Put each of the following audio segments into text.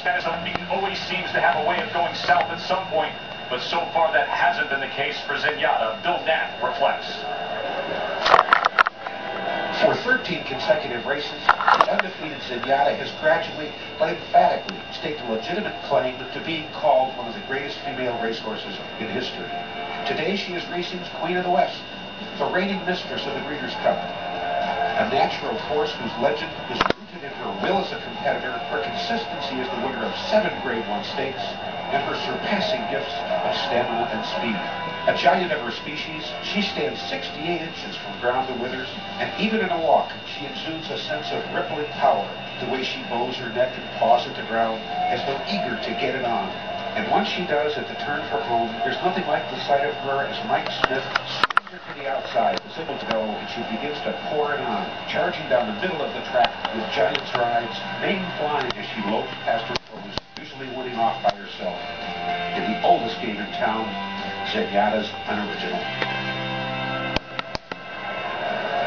Spanish unbeaten always seems to have a way of going south at some point, but so far that hasn't been the case for Zenyatta. Bill Knapp reflects. For 13 consecutive races, the undefeated Zenyatta has gradually but emphatically staked a legitimate claim to being called one of the greatest female racehorses in history. Today she is racing's Queen of the West, the reigning mistress of the Breeders' Cup, a natural force whose legend is rooted in her will as a competitor, her consistency as the winner of 7 Grade 1 stakes, and her surpassing gifts of stamina and speed. A giant of her species, she stands 68 inches from ground to withers, and even in a walk, she exudes a sense of rippling power. The way she bows her neck and paws at the ground, as though eager to get it on. And once she does at the turn for home, there's nothing like the sight of her as Mike Smith swings her to the outside, the signal to go, and she begins to pour it on, charging down the middle of the track with giant strides, mane flying as she lopes past her foes, usually winning off by herself. In the oldest game in town, Zenyatta's Unoriginal.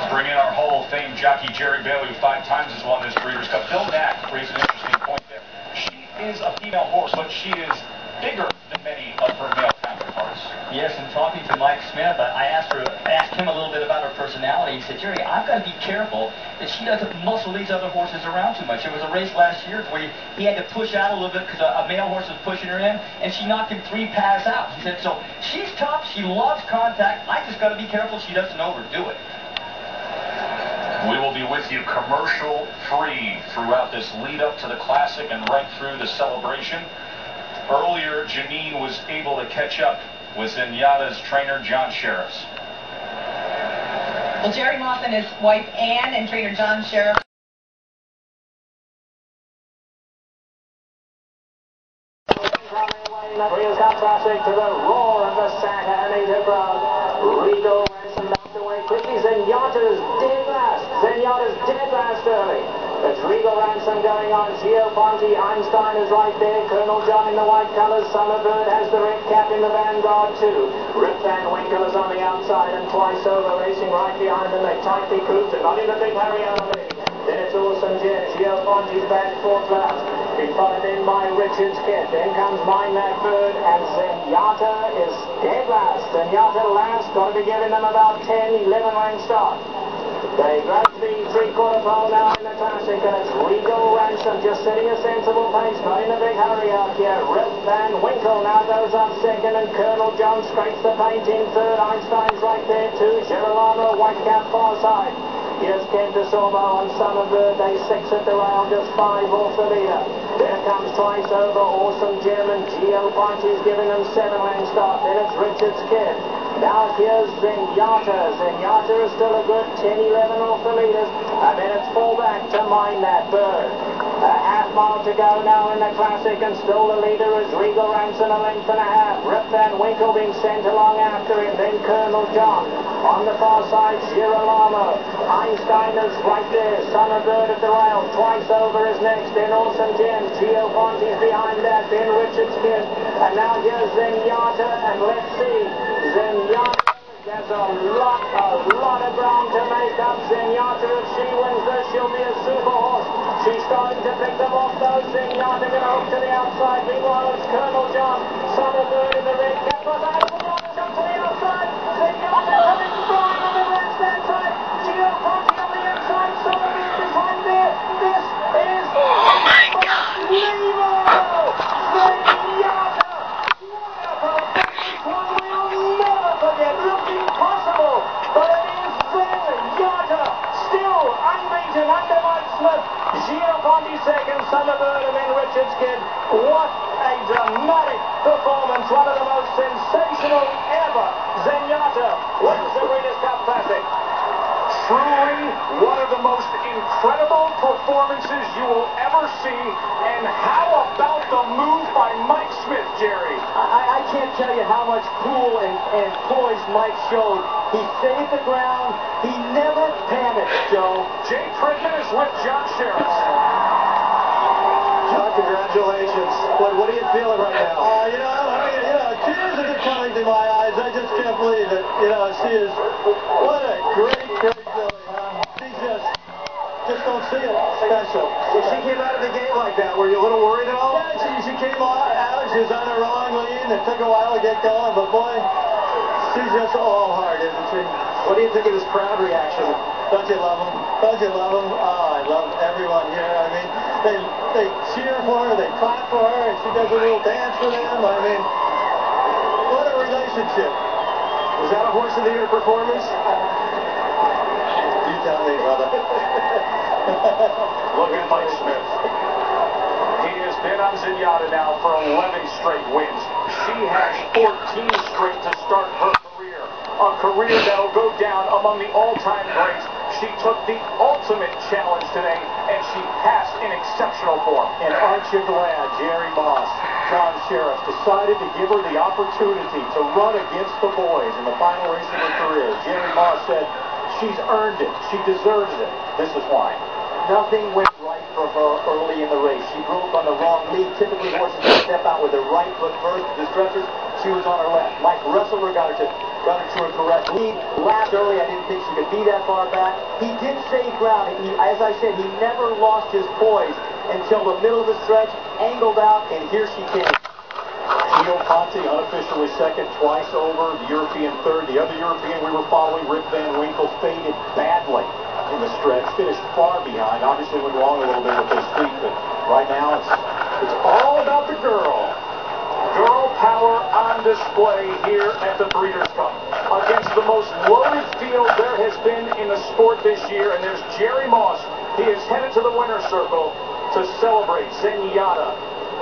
Let's bring in our Hall of Fame jockey Jerry Bailey, who 5 times has won this Breeders' Cup. Bill Knapp raised an interesting point there. She is a female horse, but she is bigger than many of her male counterparts. Yes, and talking to Mike Smith, I asked him a little bit about her personality. He said, Jerry, I've got to be careful that she doesn't muscle these other horses around too much. There was a race last year where he had to push out a little bit because a male horse was pushing her in, and she knocked him 3 paths out. He said, so she's tough, she loves contact, I just got to be careful she doesn't overdo it. We will be with you commercial-free throughout this lead-up to the Classic and right through the celebration. Earlier, Janine was able to catch up with Zenyatta's trainer, John Sheriffs. Well, Jerry Moss and his wife, Ann, and trainer John Sheriff. Classic to the roar of the Santa Anita crowd. Regal Ransom knocked away quickly. Zenyatta's dead last. Zenyatta's dead last early. It's Regal Ransom going on. Gio Ponti, Einstein is right there. Colonel John in the white colors. Summerbird has the red cap in the vanguard too. Rip Van Winkle is on the outside and Twice Over racing right behind them. They tightly cruise it. Not in a big hurry out of it. Then it's Awesome Jet. Gio Ponti's back 4th last. Be followed in by Richard's Kid. Then comes Mine That Bird, and Zenyatta is dead last. Zenyatta last. Got to be giving them about 10, 11 length start. They grab the 3/4 pole now in the Classic, and it's Regal Ransom just setting a sensible pace, not in a big hurry out here. Rip Van Winkle now goes up 2nd, and Colonel John scrapes the paint in 3rd. Einstein's right there too. Girolamo, white cap far side. Here's Kent DeSorbo on Summerbird. They 6 at the rail, just 5 off the leader. There comes Twice Over, Awesome Jim, and Gio Ponti's giving them 7 length start. Then it's Richard's Kid. Now here's Zenyatta. Zenyatta is still a good 10, 11 off the leaders. And then it's fall back to Mine That Bird. A half-mile to go now in the Classic, and still the leader is Regal Ransom, 1.5 lengths. Rip Van Winkle being sent along after him. Then Colonel John. On the far side, Girolamo. Einstein is right there. Summerbird at the rail. Twice Over is next. Then Awesome Jim. Gio Ponti's behind that. Then Richard's Kid. And now here's Zenyatta. And let's see. Zenyatta. There's a lot of ground to make up. Zenyatta, if she wins this, she'll be a super horse. She's starting to pick them off, though. Zenyatta going to hook to the outside. Meanwhile, it's Colonel John. Summerbird in the red cap. Up to the outside. Zenyatta coming flying on the right-hand side. Gio Ponti on the inside. Summerbird behind there. This is unbelievable. Zenyatta. What a performance. One we'll never forget. Looked impossible. But it is Zenyatta. Still unbeaten under Mike Smith. Gio Ponti 2nd. Summerbird and then Richard's Kid. What a dramatic performance. One of the most sensational ever. Zenyatta wins the Breeders' Cup Classic. Truly one of the most incredible performances you will ever see. And how about the move by Mike Smith, Jerry? I can't tell you how much cool and poise Mike showed. He saved the ground. He never panicked, Joe. Jay Pridman is with John Sheriffs. John, congratulations. What are you feeling right now? Tears are just coming to my eyes. I just can't believe it. She is, what a great, great filly. She just don't see it. special. When she came out of the game like that, were you a little worried at all? Yeah, she came out, she was on a wrong lead, and it took a while to get going, but boy, she's just all heart, isn't she? What do you think of this crowd reaction? Don't you love them? Don't you love them? Oh, I love everyone here. I mean, they cheer for her, they clap for her, and she does a little dance for them. I mean, what a relationship. Was that a Horse of the Year performance? You tell me, brother. Look at Mike Smith. He has been on Zenyatta now for 11 straight wins. She has 14 straight to start her career. A career that will go down among the all-time greats. She took the ultimate challenge today, and she passed in exceptional form. And aren't you glad Jerry Moss, John Sheriff, decided to give her the opportunity to run against the boys in the final race of her career? Jerry Moss said, she's earned it. She deserves it. This is why. Nothing went right for her early in the race. She broke on the wrong lead. Typically, horses step out with their right foot first. The stretchers, she was on her left. Mike Ressler got her to her correct lead. Last early, I didn't think she could be that far back. He did save ground. As I said, he never lost his poise until the middle of the stretch, angled out, and here she came. Gio Conti, unofficially second, twice over. The European third. The other European we were following, Rick Van Winkle, faded badly in the stretch. Finished far behind. Obviously went wrong a little bit with those feet, but right now it's all about the girl. Girl power on display here at the Breeders' Cup against the most loaded field there has been in the sport this year. And there's Jerry Moss. He is headed to the winner's circle to celebrate Zenyatta,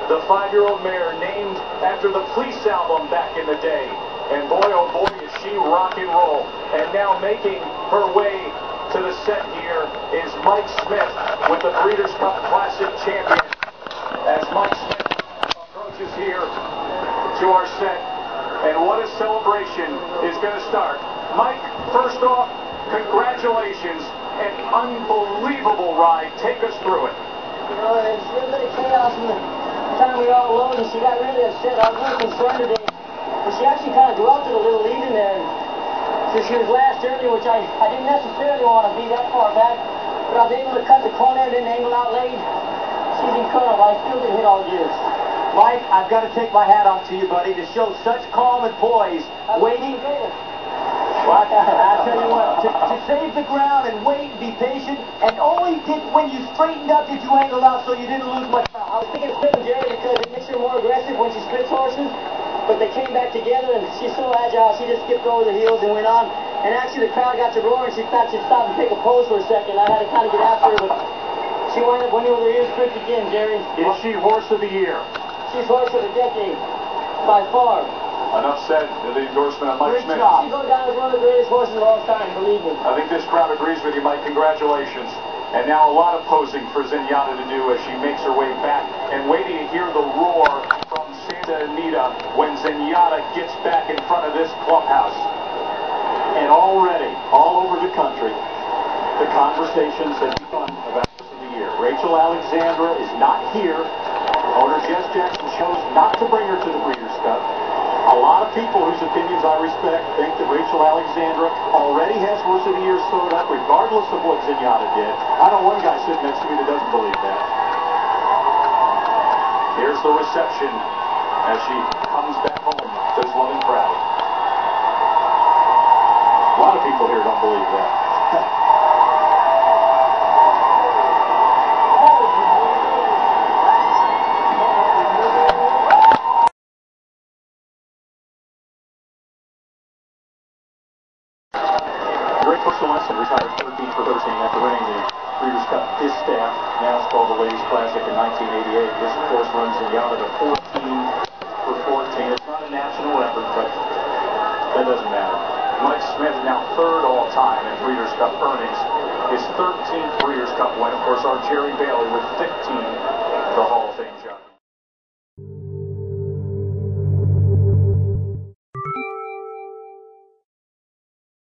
the 5-year-old mare named after the Police album back in the day. And boy, oh boy, is she rock and roll. And now making her way to the set here is Mike Smith with the Breeders' Cup Classic champion. As Mike Smith approaches here to our set, and what a celebration is going to start. Mike, first off, congratulations, an unbelievable ride. Take us through it. You know, there's a little bit of chaos in the time we all loaded, and she got really upset. I was a little concerned today, and she actually kind of dwelt it a little lead in there. So she was last early, which I didn't necessarily want to be that far back, but I was able to cut the corner and then angle out late. She's incredible. I still can hit all gears. Mike, I've got to take my hat off to you, buddy, to show such calm and poise, waiting. Well, I tell you what, to save the ground and wait and be patient, and only when you straightened up did you angle out so you didn't lose much. I was thinking of splitting Jerry because it makes her more aggressive when she splits horses, but they came back together, and she's so agile, she just skipped over the heels and went on. And actually, the crowd got to roar, and she thought she'd stop and take a pose for a second. I had to kind of get after her, but she wound up winning with her ears pricked again, Jerry. Is she Horse of the Year? She's horse of the decade, by far. Enough said, the endorsement of Mike Smith. She goes down as one of the greatest horses of all time, believe me. I think this crowd agrees with you, Mike. Congratulations. And now a lot of posing for Zenyatta to do as she makes her way back, and waiting to hear the roar from Santa Anita when Zenyatta gets back in front of this clubhouse. And already, all over the country, the conversations have begun about Horse of the Year. Rachel Alexandra is not here. Owner Jess Jackson chose not to bring her to the Breeders' Cup. A lot of people whose opinions I respect think that Rachel Alexandra already has Horse of the Year sewed up, regardless of what Zenyatta did. I know one guy sitting next to me that doesn't believe that. Here's the reception as she comes back home to this loving crowd. A lot of people here don't believe that. Greg Solesson retired 13 for 13 after winning the Breeders' Cup Distaff, now it's called the Ladies Classic in 1988. This, of course, runs Zenyatta to 14 for 14. It's not a national record, but that doesn't matter. Mike Smith, now third all-time in Breeders' Cup earnings. His 13th Breeders' Cup win. Of course, our Jerry Bailey with 15. The